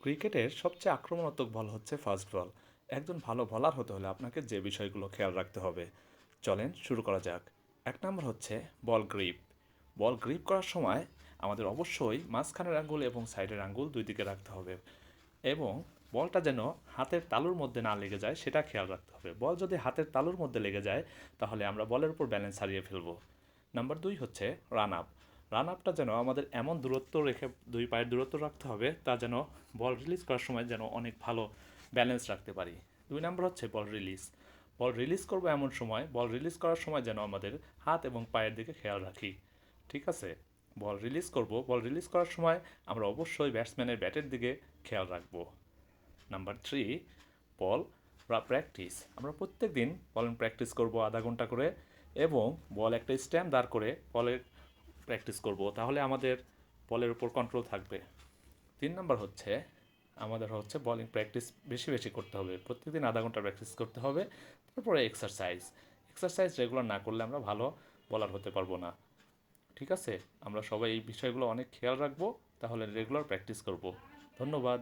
ক্রিকেটের সবচেয়ে আক্রমণাত্মক বল হচ্ছে ফাস্ট বল। একজন ভালো বোলার হতে হলে আপনাকে যে বিষয়গুলো খেয়াল রাখতে হবে, চলেন শুরু করা যাক। এক নম্বর হচ্ছে বল গ্রিপ। বল গ্রিপ করার সময় আমাদের অবশ্যই মাঝখানের আঙ্গুল এবং সাইডের আঙ্গুল দুই দিকে রাখতে হবে এবং বলটা যেন হাতের তালুর মধ্যে না লেগে যায় সেটা খেয়াল রাখতে হবে। বল যদি হাতের তালুর মধ্যে লেগে যায় তাহলে আমরা বলের উপর ব্যালেন্স হারিয়ে ফেলব। নাম্বার 2 হচ্ছে রান আপ। রান আপটা যেন আমাদের এমন দূরত্ব রেখে দুই পায়ের দূরত্ব রাখতে হবে তা যেন বল রিলিজ করার সময় যেন অনেক ভালো ব্যালেন্স রাখতে পারি। 2 নাম্বার হচ্ছে বল রিলিজ। বল রিলিজ করবো এমন সময়, বল রিলিজ করার সময় যেন আমাদের হাত এবং পায়ের দিকে খেয়াল রাখি। ঠিক আছে? বল রিলিজ করব, বল রিলিজ করার সময় আমরা অবশ্যই ব্যাটসম্যানের ব্যাটের দিকে খেয়াল রাখবো। নাম্বার 3, বল বা প্র্যাকটিস। আমরা প্রত্যেক দিন বল প্র্যাকটিস করব আধা ঘন্টা করে এবং বল একটা স্ট্যাম্প দাঁড় করে বলের প্র্যাকটিস করব, তাহলে আমাদের বলের উপর কন্ট্রোল থাকবে। 3 নাম্বার হচ্ছে আমাদের হচ্ছে বলিং প্র্যাকটিস বেশি বেশি করতে হবে, প্রত্যেকদিন আধা ঘন্টা প্র্যাকটিস করতে হবে। তারপরে এক্সারসাইজ। এক্সারসাইজ রেগুলার না করলে আমরা ভালো বলার হতে পারবো না। ঠিক আছে? আমরা সবাই এই বিষয়গুলো অনেক খেয়াল রাখবো, তাহলে রেগুলার প্র্যাকটিস করব। ধন্যবাদ।